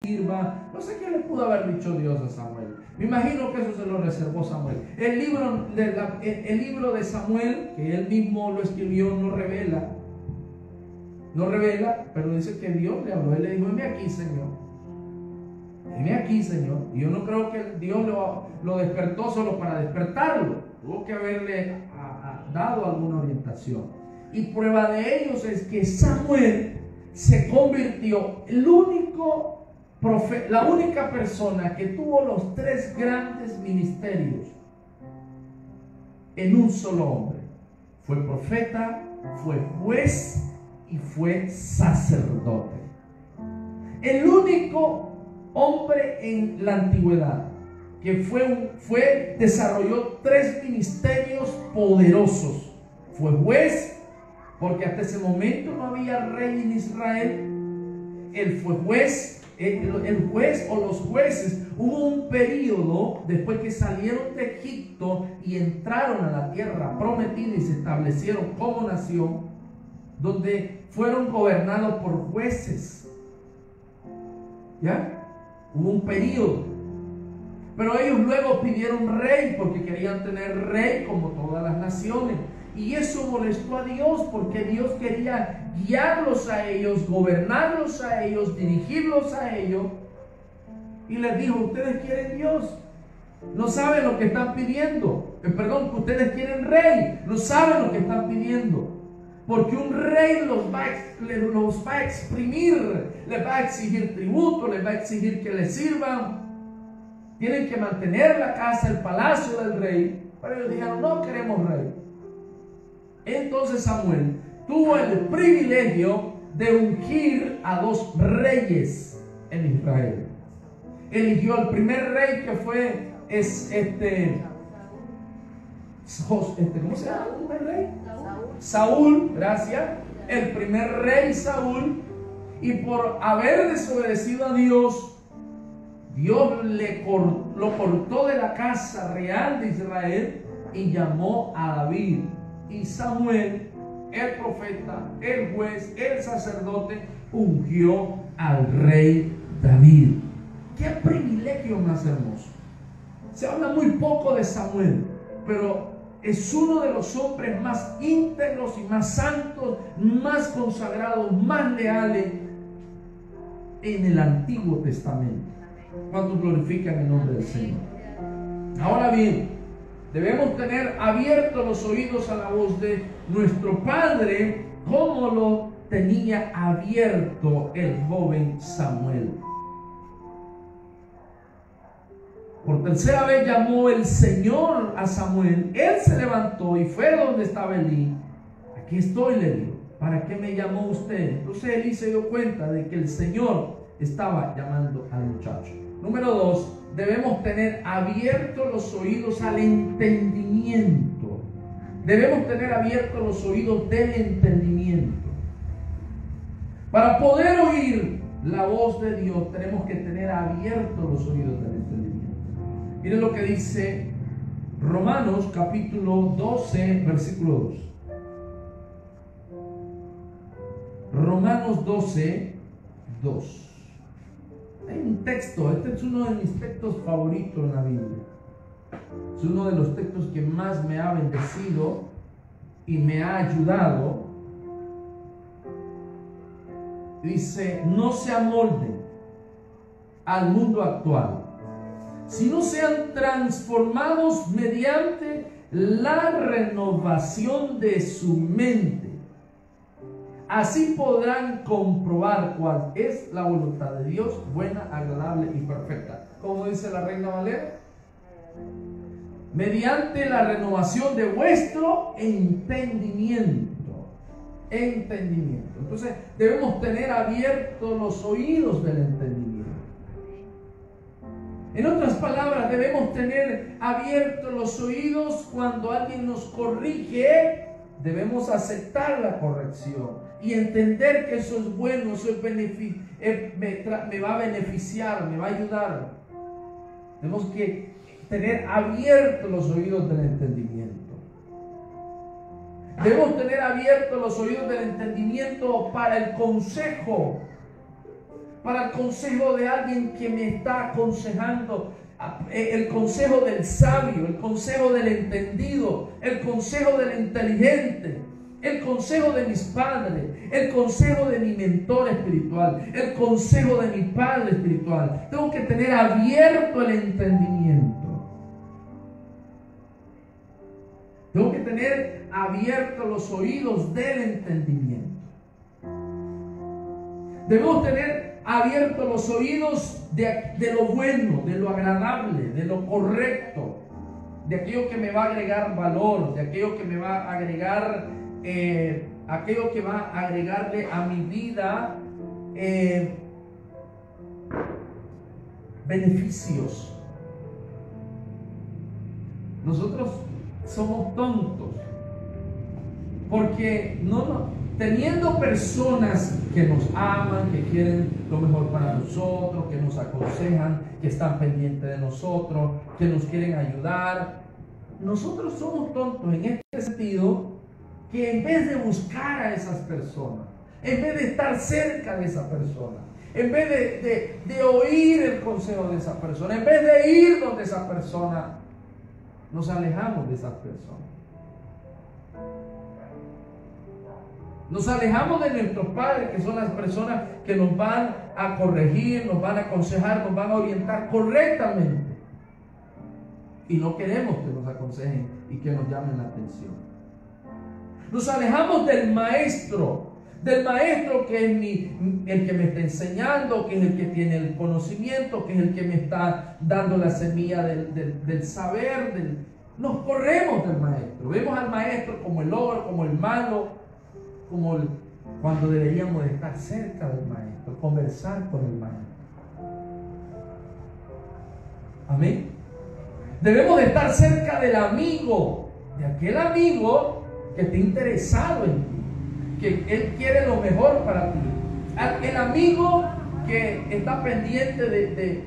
sirva. No sé qué le pudo haber dicho Dios a Samuel. Me imagino que eso se lo reservó Samuel. El libro de Samuel, que él mismo lo escribió, no revela, pero dice que Dios le habló. Él le dijo: heme aquí, Señor. Heme aquí, Señor. Y yo no creo que Dios lo despertó solo para despertarlo. Tuvo que haberle dado alguna orientación. Y prueba de ellos es que Samuel se convirtió la única persona que tuvo los 3 grandes ministerios en un solo hombre. Fue profeta, fue juez y fue sacerdote. El único hombre en la antigüedad que desarrolló 3 ministerios poderosos. Fue juez, porque hasta ese momento no había rey en Israel. Él fue juez. El juez o los jueces, hubo un periodo después que salieron de Egipto y entraron a la tierra prometida y se establecieron como nación, donde fueron gobernados por jueces. ¿Ya? Hubo un periodo. Pero ellos luego pidieron rey, porque querían tener rey como todas las naciones. Y eso molestó a Dios, porque Dios quería guiarlos a ellos, gobernarlos a ellos, dirigirlos a ellos. Y les dijo: ustedes quieren Dios, no saben lo que están pidiendo. Perdón, ustedes quieren rey, no saben lo que están pidiendo. Porque un rey los va a exprimir, les va a exigir tributo, les va a exigir que les sirvan. Tienen que mantener la casa, el palacio del rey. Pero ellos dijeron: no queremos rey. Entonces Samuel tuvo el privilegio de ungir a 2 reyes en Israel. Eligió al primer rey, que fue ¿cómo se llama el primer rey? Saúl, gracias. El primer rey Saúl. Y por haber desobedecido a Dios, Dios lo cortó de la casa real de Israel y llamó a David. Y Samuel, el profeta, el juez, el sacerdote, ungió al rey David. ¡Qué privilegio más hermoso! Se habla muy poco de Samuel, pero es uno de los hombres más íntegros y más santos, más consagrados, más leales en el Antiguo Testamento. ¿Cuántos glorifican el nombre del Señor? Ahora bien, debemos tener abiertos los oídos a la voz de nuestro Padre, como lo tenía abierto el joven Samuel. Por tercera vez llamó el Señor a Samuel. Él se levantó y fue donde estaba Elí. Aquí estoy, le dijo. ¿Para qué me llamó usted? Entonces Elí se dio cuenta de que el Señor estaba llamando al muchacho. Número 2. Debemos tener abiertos los oídos al entendimiento. Debemos tener abiertos los oídos del entendimiento. Para poder oír la voz de Dios, tenemos que tener abiertos los oídos del entendimiento. Miren lo que dice Romanos capítulo 12, versículo 2. Romanos 12, 2. Hay un texto, este es uno de mis textos favoritos en la Biblia. Es uno de los textos que más me ha bendecido y me ha ayudado. Dice: no se amolden al mundo actual, sino sean transformados mediante la renovación de su mente. Así podrán comprobar cuál es la voluntad de Dios, buena, agradable y perfecta. Como dice la Reina Valera: mediante la renovación de vuestro entendimiento. Entonces debemos tener abiertos los oídos del entendimiento. En otras palabras, debemos tener abiertos los oídos cuando alguien nos corrige. Debemos aceptar la corrección y entender que eso es bueno, eso es me va a beneficiar, me va a ayudar. Tenemos que tener abiertos los oídos del entendimiento. Debemos tener abiertos los oídos del entendimiento para el consejo. para el consejo de alguien que me está aconsejando. El consejo del sabio, el consejo del entendido, el consejo del inteligente, el consejo de mis padres, el consejo de mi mentor espiritual, el consejo de mi padre espiritual. Tengo que tener abierto el entendimiento. Tengo que tener abiertos los oídos del entendimiento. Debemos tener abiertos los oídos de lo bueno, de lo agradable, de lo correcto, de aquello que me va a agregar valor, de aquello que me va a agregar, aquello que va a agregarle a mi vida beneficios. Nosotros somos tontos porque teniendo personas que nos aman, que quieren lo mejor para nosotros, que nos aconsejan, que están pendientes de nosotros, que nos quieren ayudar, nosotros somos tontos en este sentido, que en vez de buscar a esas personas, en vez de estar cerca de esa persona, en vez de oír el consejo de esa persona, en vez de ir donde esa persona, nos alejamos de esas personas. Nos alejamos de nuestros padres, que son las personas que nos van a corregir, nos van a aconsejar, nos van a orientar correctamente. Y no queremos que nos aconsejen y que nos llamen la atención. Nos alejamos del maestro que es el que me está enseñando, que es el que tiene el conocimiento, que es el que me está dando la semilla del saber. Nos corremos del maestro. Vemos al maestro como el ogro, como el malo, cuando deberíamos de estar cerca del maestro, conversar con el maestro. Amén. Debemos de estar cerca del amigo, de aquel amigo que esté interesado en ti, que él quiere lo mejor para ti. El amigo que está pendiente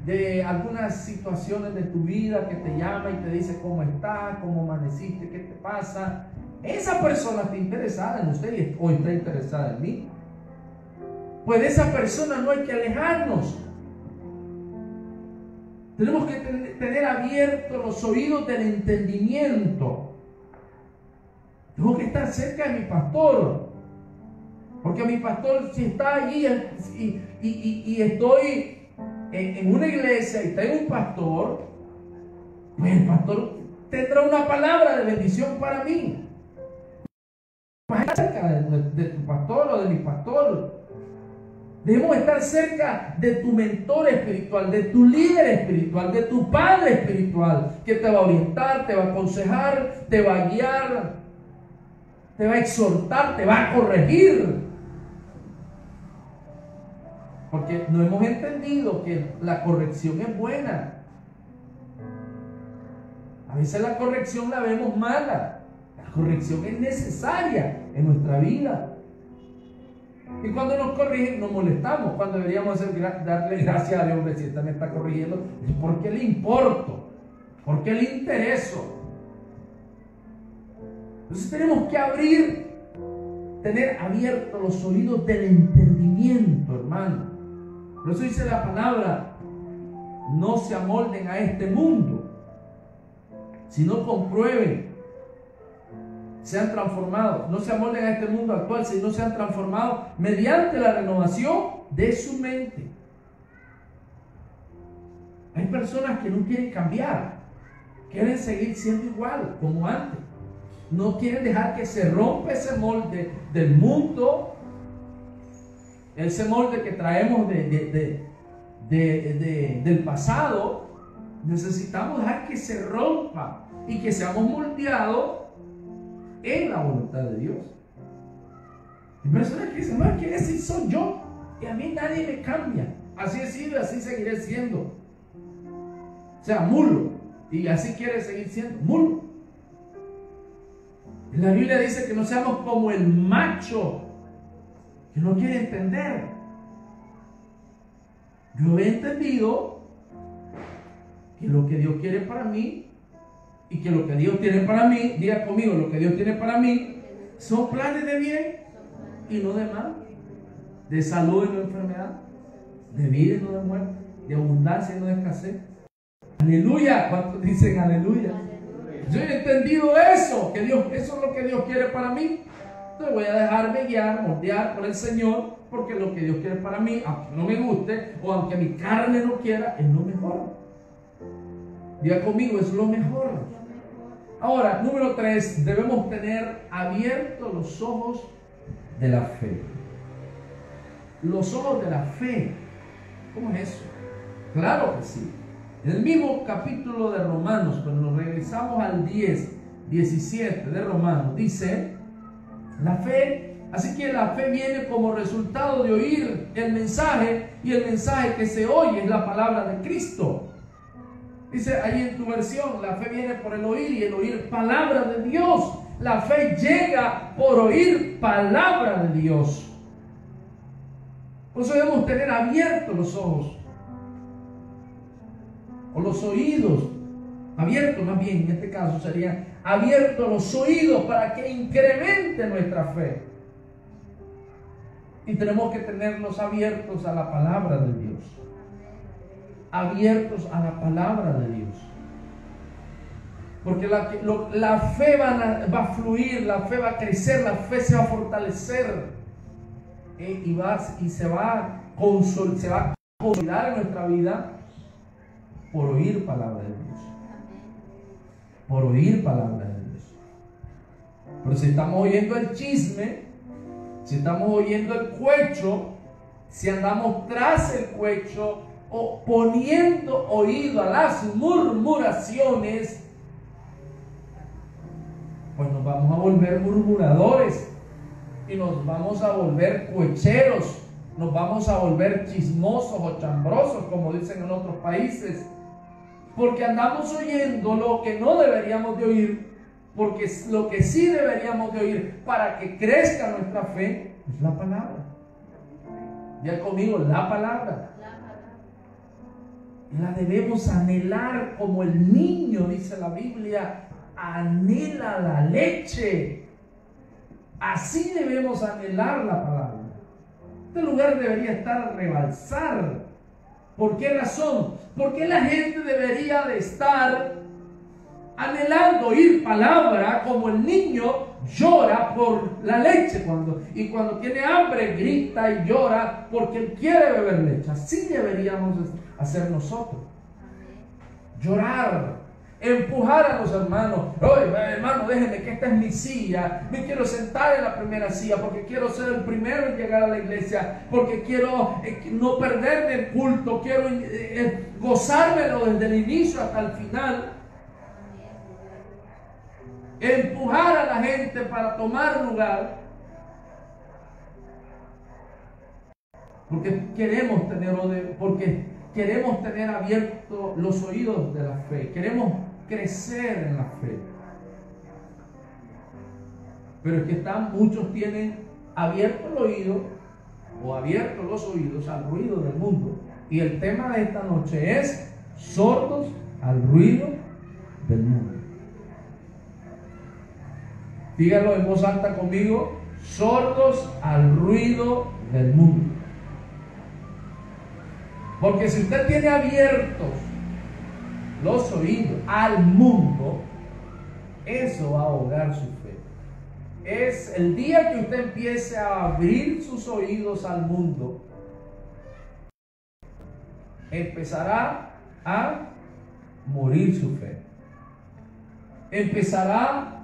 de algunas situaciones de tu vida, que te llama y te dice cómo estás, cómo amaneciste, qué te pasa. Esa persona está interesada en usted o está interesada en mí. Pues de esa persona no hay que alejarnos. Tenemos que tener abiertos los oídos del entendimiento. Tengo que estar cerca de mi pastor. Porque mi pastor, si está allí y estoy en una iglesia y tengo un pastor, pues el pastor tendrá una palabra de bendición para mí. Cerca de tu pastor o de mi pastor. Debemos estar cerca de tu mentor espiritual, de tu líder espiritual, de tu padre espiritual, que te va a orientar, te va a aconsejar, te va a guiar, te va a exhortar, te va a corregir. Porque no hemos entendido que la corrección es buena. A veces la corrección la vemos mala. La corrección es necesaria en nuestra vida. Y cuando nos corrigen nos molestamos, cuando deberíamos darle gracias a Dios. Si esta me está corrigiendo, es porque le importo, porque le intereso. Entonces tenemos que tener abiertos los oídos del entendimiento, hermano. Por eso dice la palabra: no se amolden a este mundo, sino comprueben, sean transformados. No se amolden a este mundo actual, sino sean transformados mediante la renovación de su mente. Hay personas que no quieren cambiar, quieren seguir siendo igual como antes. No quieren dejar que se rompa ese molde del mundo, ese molde que traemos del pasado. Necesitamos dejar que se rompa y que seamos moldeados en la voluntad de Dios. Hay personas que dicen: no, es que ese soy yo y a mí nadie me cambia. Así he sido y así seguiré siendo. O sea, mulo. Y así quiere seguir siendo mulo. La Biblia dice que no seamos como el macho que no quiere entender. Yo he entendido que lo que Dios quiere para mí, y que lo que Dios tiene para mí, diga conmigo, lo que Dios tiene para mí son planes de bien y no de mal, de salud y no de enfermedad. de vida y no de muerte, de abundancia y no de escasez. Aleluya. ¿Cuántos dicen aleluya? Yo he entendido eso, que Dios, eso es lo que Dios quiere para mí. Entonces voy a dejarme guiar, moldear por el Señor, porque lo que Dios quiere para mí, aunque no me guste o aunque mi carne no quiera, es lo mejor. Diga conmigo, es lo mejor. Ahora, número 3, debemos tener abiertos los ojos de la fe. Los ojos de la fe. ¿Cómo es eso? Claro que sí. En el mismo capítulo de Romanos, cuando nos regresamos al 17 de Romanos, dice, la fe, así que la fe viene como resultado de oír el mensaje, y el mensaje que se oye es la palabra de Cristo. Dice ahí en tu versión, la fe viene por el oír, y el oír palabra de Dios. La fe llega por oír palabra de Dios. Por eso debemos tener abiertos los ojos, o los oídos, abiertos más bien, en este caso serían abiertos los oídos para que incremente nuestra fe. Y tenemos que tenerlos abiertos a la palabra de Dios. Abiertos a la palabra de Dios. Porque la fe va a fluir, la fe va a crecer, la fe se va a fortalecer. Y se va a consolidar en nuestra vida por oír palabra de Dios. Por oír palabra de Dios. Pero si estamos oyendo el chisme, si estamos oyendo el cuecho, si andamos tras el cuecho o poniendo oído a las murmuraciones, pues nos vamos a volver murmuradores y nos vamos a volver cuecheros, nos vamos a volver chismosos o chambrosos, como dicen en otros países, porque andamos oyendo lo que no deberíamos de oír, porque lo que sí deberíamos de oír para que crezca nuestra fe es la palabra. Ya conmigo, la palabra. La debemos anhelar como el niño, dice la Biblia, anhela la leche. Así debemos anhelar la palabra. Este lugar debería estar a rebalsar. ¿Por qué razón? Porque la gente debería de estar anhelando oír palabra, como el niño llora por la leche y cuando tiene hambre grita y llora porque él quiere beber leche. Así deberíamos hacer nosotros. Llorar, empujar a los hermanos. Oye, hermano, déjenme que esta es mi silla. Me quiero sentar en la primera silla porque quiero ser el primero en llegar a la iglesia, porque quiero no perderme el culto, quiero gozármelo desde el inicio hasta el final. Empujar a la gente para tomar lugar, porque queremos tener abiertos los oídos de la fe, queremos crecer en la fe. Pero es que muchos tienen abierto el oído o abiertos los oídos al ruido del mundo, y el tema de esta noche es sordos al ruido del mundo. Dígalo en voz alta conmigo: sordos al ruido del mundo. Porque si usted tiene abiertos los oídos al mundo, eso va a ahogar su fe. Es el día que usted empiece a abrir sus oídos al mundo, empezará a morir su fe. Empezará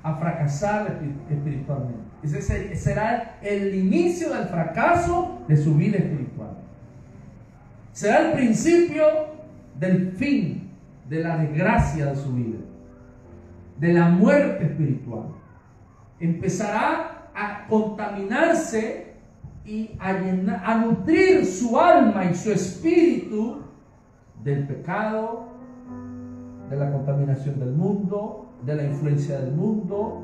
a fracasar espiritualmente. Ese será el inicio del fracaso de su vida espiritual. Será el principio del fin de la desgracia de su vida, de la muerte espiritual. Empezará a contaminarse y a nutrir su alma y su espíritu del pecado, de la contaminación del mundo, de la influencia del mundo,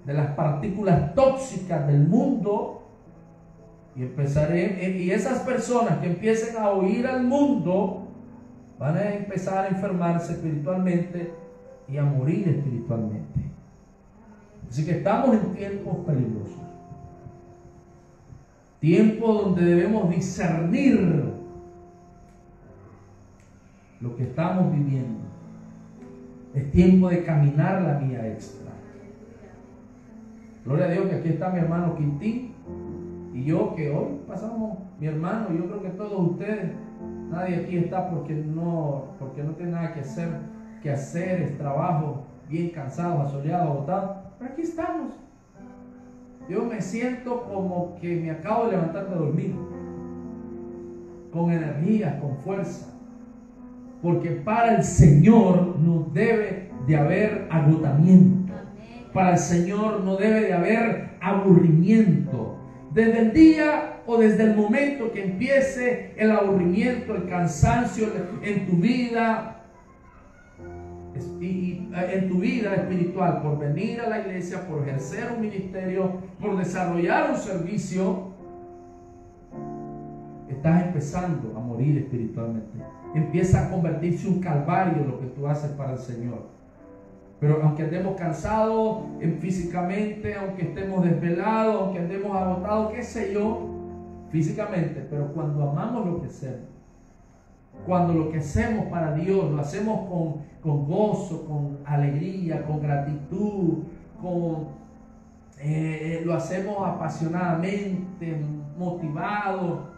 de las partículas tóxicas del mundo. Y esas personas que empiecen a oír al mundo van a empezar a enfermarse espiritualmente y a morir espiritualmente. Así que estamos en tiempos peligrosos. Tiempo donde debemos discernir lo que estamos viviendo. Es tiempo de caminar la vía extra. Gloria a Dios que aquí está mi hermano Quintín y yo, que hoy pasamos, mi hermano, yo creo que todos ustedes, nadie aquí está porque no tiene nada que hacer, es trabajo, bien cansado, asoleado, agotado, pero aquí estamos. Yo me siento como que me acabo de levantar de dormir, con energía, con fuerza, porque para el Señor no debe de haber agotamiento, para el Señor no debe de haber aburrimiento. Desde el día o desde el momento que empiece el aburrimiento, el cansancio en tu vida, y en tu vida espiritual, por venir a la iglesia, por ejercer un ministerio, por desarrollar un servicio, estás empezando a morir espiritualmente. Empieza a convertirse un calvario lo que tú haces para el Señor. Pero aunque andemos cansados físicamente, aunque estemos desvelados, aunque andemos agotados, qué sé yo, físicamente, pero cuando amamos lo que hacemos, cuando lo que hacemos para Dios lo hacemos con gozo, con alegría, con gratitud, lo hacemos apasionadamente, motivado,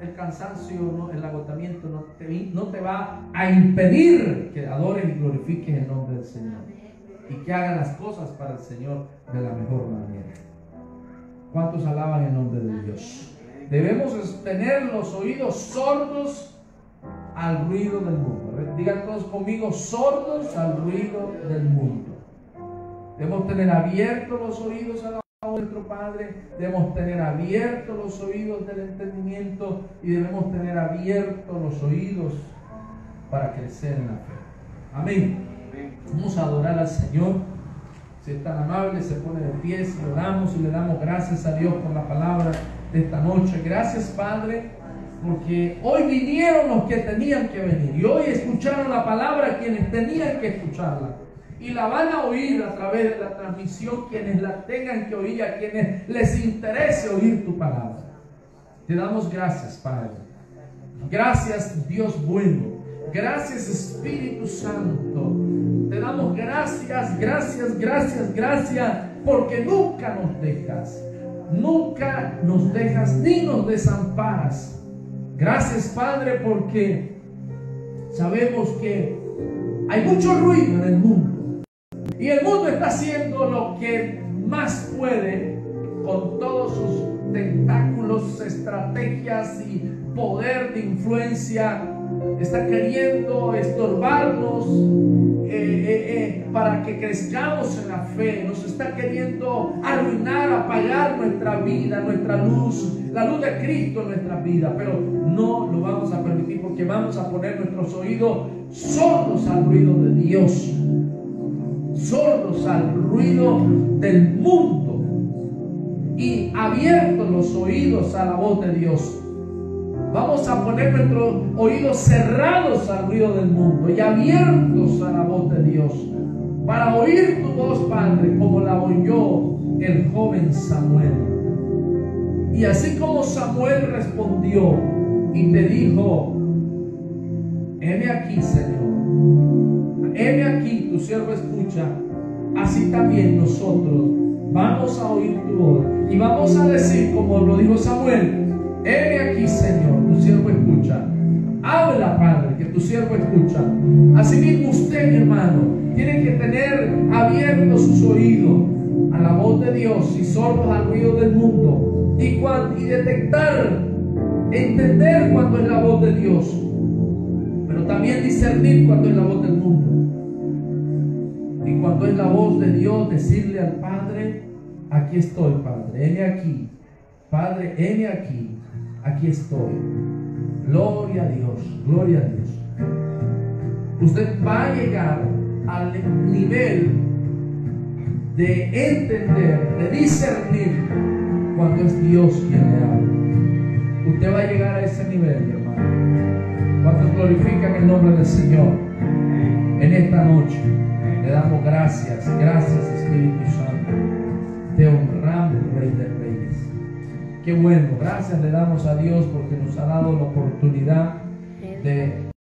el cansancio, el agotamiento no te va a impedir que adores y glorifiques el nombre del Señor y que hagas las cosas para el Señor de la mejor manera. ¿Cuántos alaban el nombre de Dios? Debemos tener los oídos sordos al ruido del mundo. Digan todos conmigo, sordos al ruido del mundo. Debemos tener abiertos los oídos a la voz de nuestro Padre, debemos tener abiertos los oídos del entendimiento y debemos tener abiertos los oídos para crecer en la fe. Amén. Vamos a adorar al Señor. Si es tan amable, se pone de pie y oramos y le damos gracias a Dios por la palabra de esta noche. Gracias, Padre, porque hoy vinieron los que tenían que venir y hoy escucharon la palabra quienes tenían que escucharla y la van a oír a través de la transmisión quienes la tengan que oír, a quienes les interese oír tu palabra. Te damos gracias, Padre. Gracias, Dios bueno. Gracias, Espíritu Santo. Te damos gracias, gracias, gracias, gracias, porque nunca nos dejas. Nunca nos dejas ni nos desamparas. Gracias, Padre, porque sabemos que hay mucho ruido en el mundo. Y el mundo está haciendo lo que más puede con todos sus tentáculos, estrategias y poder de influencia. Está queriendo estorbarnos para que crezcamos en la fe. Nos está queriendo arruinar, apagar nuestra vida, nuestra luz, la luz de Cristo en nuestra vida. Pero no lo vamos a permitir porque vamos a poner nuestros oídos sordos al ruido de Dios, sordos al ruido del mundo y abiertos los oídos a la voz de Dios. Vamos a poner nuestros oídos cerrados al ruido del mundo y abiertos a la voz de Dios para oír tu voz, Padre, como la oyó el joven Samuel. Y así como Samuel respondió y te dijo: heme aquí, Señor, heme aquí, tu siervo escucha, así también nosotros vamos a oír tu voz y vamos a decir como lo dijo Samuel: heme aquí, Señor, tu siervo escucha. Habla, Padre, que tu siervo escucha. Así mismo usted, mi hermano, tiene que tener abiertos sus oídos a la voz de Dios y sordos al ruido del mundo y detectar, entender cuando es la voz de Dios, pero también discernir cuando es la voz del mundo. Y cuando es la voz de Dios, decirle al Padre: aquí estoy, Padre, heme aquí, Padre, heme aquí. Aquí estoy. Gloria a Dios, gloria a Dios. Usted va a llegar al nivel de entender, de discernir cuando es Dios quien le habla. Usted va a llegar a ese nivel, mi hermano. ¿Cuántos glorifican el nombre del Señor? En esta noche le damos gracias, gracias, Espíritu Santo. Te honramos, Rey de Reyes. Qué bueno, gracias le damos a Dios porque nos ha dado la oportunidad